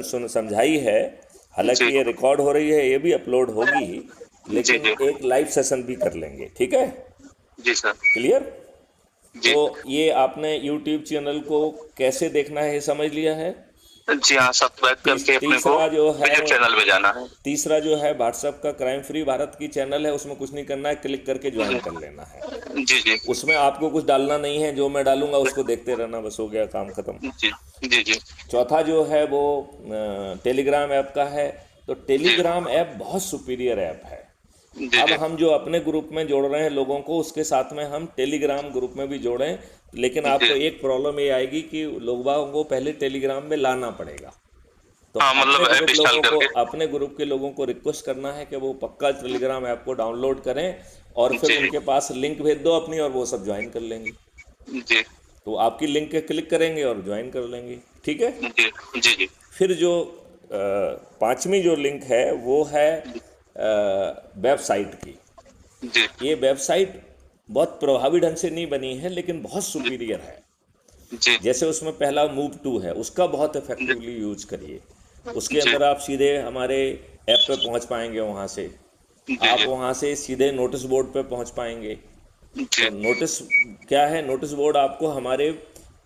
समझाई है, हालांकि जी ये रिकॉर्ड हो रही है, ये भी अपलोड होगी ही, जी लेकिन जी एक लाइव सेशन भी कर लेंगे, ठीक है? जी सर। क्लियर? जी तो ये आपने यूट्यूब चैनल को कैसे देखना है ये समझ लिया है। जी हाँ, सब्सक्राइब करके अपने को तीसरा जो है, विजिट चैनल पे जाना है। तीसरा जो है व्हाट्सएप का क्राइम फ्री भारत की चैनल है, उसमें कुछ नहीं करना है, क्लिक करके ज्वाइन कर लेना है। जी जी उसमें आपको कुछ डालना नहीं है, जो मैं डालूंगा उसको देखते रहना, बस हो गया काम खत्म। जी जी जी चौथा जो है वो टेलीग्राम ऐप का है। तो जी टेलीग्राम ऐप बहुत सुपीरियर ऐप है। जी अब जी हम जो अपने ग्रुप में जोड़ रहे हैं लोगों को, उसके साथ में हम टेलीग्राम ग्रुप में भी जोड़ें, लेकिन आपको जी। एक प्रॉब्लम ये आएगी कि लोगों को पहले टेलीग्राम में लाना पड़ेगा। तो हाँ, मतलब ऐप इंस्टॉल करके। अपने ग्रुप के लोगों को रिक्वेस्ट करना है कि वो पक्का टेलीग्राम ऐप को डाउनलोड करें, और फिर जी उनके पास लिंक भेज दो अपनी, और वो सब ज्वाइन कर लेंगे। जी तो आपकी लिंक पे क्लिक करेंगे और ज्वाइन कर लेंगे, ठीक है? जी जी जी फिर जो पांचवी जो लिंक है वो है वेबसाइट की। जी ये वेबसाइट बहुत प्रभावी ढंग से नहीं बनी है, लेकिन बहुत सुपीरियर है। जी जैसे उसमें पहला मूव टू है, उसका बहुत जी इफेक्टिवली यूज करिए। उसके जी अंदर आप सीधे हमारे ऐप पे पहुंच पाएंगे, वहाँ से जी आप वहाँ से सीधे नोटिस बोर्ड पे पहुंच पाएंगे। जी तो नोटिस क्या है, नोटिस बोर्ड आपको हमारे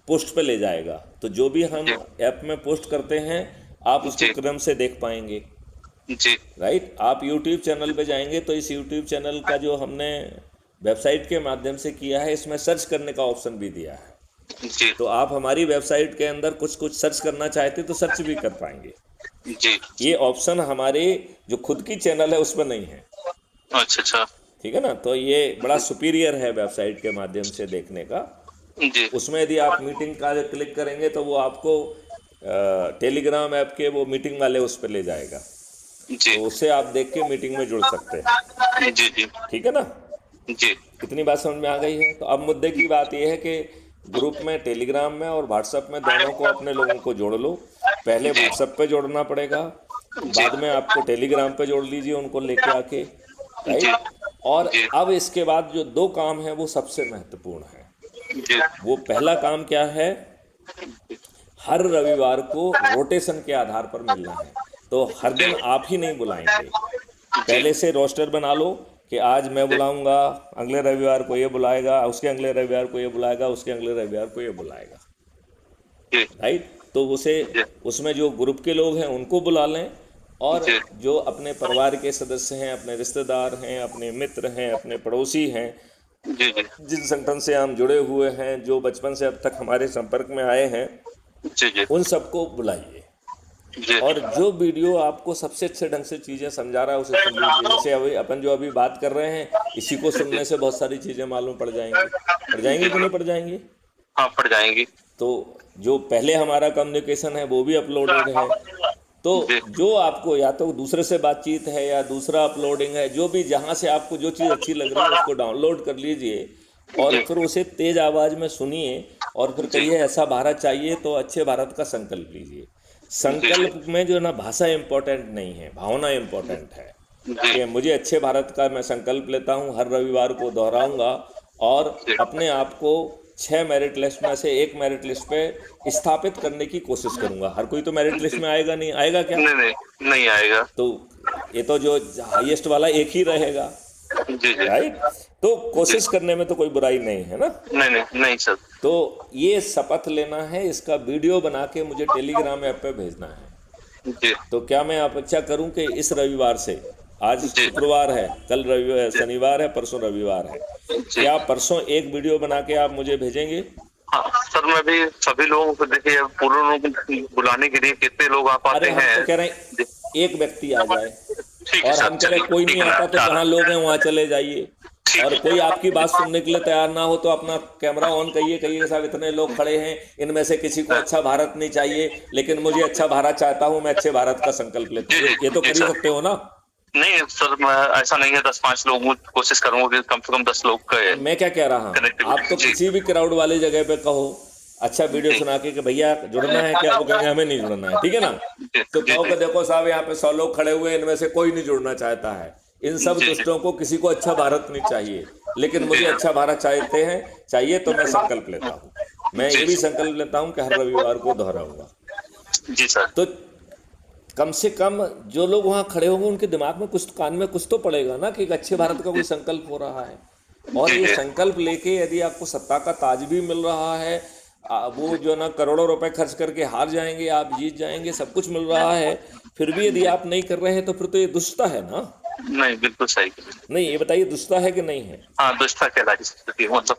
पोस्ट पे ले जाएगा, तो जो भी हम जी ऐप में पोस्ट करते हैं आप उसको जी क्रम से देख पाएंगे। जी राइट? आप यूट्यूब चैनल पे जाएंगे तो इस यूट्यूब चैनल का जो हमने वेबसाइट के माध्यम से किया है, इसमें सर्च करने का ऑप्शन भी दिया है। जी तो आप हमारी वेबसाइट के अंदर कुछ कुछ सर्च करना चाहते तो सर्च भी कर पाएंगे। जी। ये ऑप्शन हमारे जो खुद की चैनल है उसमें नहीं है, अच्छा अच्छा। ठीक है ना? तो ये बड़ा सुपीरियर है वेबसाइट के माध्यम से देखने का। जी उसमें यदि आप मीटिंग का क्लिक करेंगे तो वो आपको टेलीग्राम ऐप के वो मीटिंग वाले उस पर ले जाएगा, जी तो उससे आप देख के मीटिंग में जुड़ सकते हैं, जी जी ठीक है ना? जी इतनी बात समझ में आ गई है? तो अब मुद्दे की बात यह है कि ग्रुप में, टेलीग्राम में और व्हाट्सएप में, दोनों को अपने लोगों को जोड़ लो। पहले जी व्हाट्सएप पे जोड़ना पड़ेगा, जी बाद में आपको टेलीग्राम पे जोड़ लीजिए उनको लेके आके, जी राइट? और जी अब इसके बाद जो दो काम है वो सबसे महत्वपूर्ण है। जी वो पहला काम क्या है, हर रविवार को रोटेशन के आधार पर मिलना है। तो हर दिन आप ही नहीं बुलाएंगे, जी पहले से रोस्टर बना लो कि आज मैं बुलाऊंगा, अगले रविवार को ये बुलाएगा, उसके अगले रविवार को ये बुलाएगा, उसके अगले रविवार को ये बुलाएगा, जी राइट? तो उसे, जी उसमें जो ग्रुप के लोग हैं उनको बुला लें, और जी जो अपने परिवार के सदस्य हैं, अपने रिश्तेदार हैं, अपने मित्र हैं, अपने पड़ोसी हैं, जी जी जिन संगठन से हम जुड़े हुए हैं, जो बचपन से अब तक हमारे संपर्क में आए हैं, जी जी उन सबको बुलाइए। जी और जो वीडियो आपको सबसे अच्छे ढंग से चीज़ें समझा रहा है उसे सुन लीजिए। जैसे अभी अपन जो अभी बात कर रहे हैं, इसी को सुनने से बहुत सारी चीज़ें मालूम पड़ जाएंगी। पड़ जाएंगी कि नहीं पड़ जाएंगी? हाँ, पड़ जाएंगी। तो जो पहले हमारा कम्युनिकेशन है वो भी अपलोडेड है। तो जी जो आपको या तो दूसरे से बातचीत है या दूसरा अपलोडिंग है, जो भी, जहाँ से आपको जो चीज़ अच्छी लग रही है उसको डाउनलोड कर लीजिए, और जी फिर उसे तेज आवाज़ में सुनिए, और फिर जी कहिए ऐसा भारत चाहिए, तो अच्छे भारत का संकल्प लीजिए। जी संकल्प में जो ना भाषा इम्पोर्टेंट नहीं है, भावना इम्पोर्टेंट है जी कि मुझे अच्छे भारत का मैं संकल्प लेता हूँ, हर रविवार को दोहराऊंगा, और जी। अपने आप को 6 मेरिट लिस्ट में से एक मेरिट लिस्ट पे स्थापित करने की कोशिश करूंगा। हर कोई तो मेरिट लिस्ट में आएगा नहीं, आएगा क्या? नहीं नहीं, नहीं आएगा। तो ये तो जो हाईएस्ट वाला एक ही रहेगा, जी जी राइट? तो जी। कोशिश करने में तो कोई बुराई नहीं है ना? नहीं नहीं नहीं सर। तो ये शपथ लेना है, इसका वीडियो बना के मुझे टेलीग्राम ऐप पे भेजना है। जी तो क्या मैं अपेक्षा करूं कि इस रविवार से, आज जी शुक्रवार है, कल रविवार, जी शनिवार है, परसों रविवार है, जी। क्या परसों एक वीडियो बना के आप मुझे भेजेंगे? हाँ सर, मैं भी सभी लोगों को, देखिए पूरे लोगों को बुलाने के लिए कितने लोग आ अरे पाते हम तो हैं। कह रहे जी, हैं एक व्यक्ति आ जाए, ठीक है और सर, हम कह रहे चलिए हैं कोई ठीक नहीं है, मैं आता तो चाह जहाँ रहा लोग हैं वहाँ चले जाइए, ठीक और है। कोई आपकी बात सुनने के लिए तैयार ना हो तो अपना कैमरा ऑन करिए, कहिए साहब इतने लोग खड़े हैं, इनमें से किसी को अच्छा भारत नहीं चाहिए, लेकिन मुझे अच्छा भारत चाहता हूँ, मैं अच्छे भारत का संकल्प लेता जी हूँ। जी ये तो जी कर ही सर। सकते हो ना? नहीं सर, मैं ऐसा नहीं है, 10-5 लोगों की कोशिश करूंगा कि कम से कम 10 लोग का अब मैं क्या कह रहा हूँ, आप तो कनेक्टिविटी। जी किसी भी क्राउड वाली जगह पे कहो, अच्छा वीडियो जी सुना के कि भैया जुड़ना है क्या, वो कहेंगे हमें नहीं जुड़ना है, ठीक है ना? जी तो जी कहो कि देखो साहब यहाँ पे 100 लोग खड़े हुए हैं, इनमें से कोई नहीं जुड़ना चाहता है, इन सब जी जी दुष्टों को किसी को अच्छा भारत नहीं चाहिए, लेकिन जी मुझे अच्छा भारत चाहते हैं, चाहिए, तो मैं संकल्प लेता हूँ, मैं जी ये भी संकल्प लेता हूँ कि हर रविवार को दोहराऊंगा। जी सर। तो कम से कम जो लोग वहाँ खड़े होंगे उनके दिमाग में कुछ, कान में कुछ तो पड़ेगा ना कि एक अच्छे भारत का कोई संकल्प हो रहा है। और जी ये जी संकल्प लेके यदि आपको सत्ता का ताज भी मिल रहा है, वो जो ना करोड़ों रुपए खर्च करके हार जाएंगे, आप जीत जाएंगे, सब कुछ मिल रहा है, फिर भी यदि आप नहीं कर रहे हैं तो फिर तो ये दुष्टता है ना। नहीं, बिल्कुल सही। नहीं, ये बताइए दुष्टता है कि नहीं है? हाँ, दुष्टा कहलाई, मतलब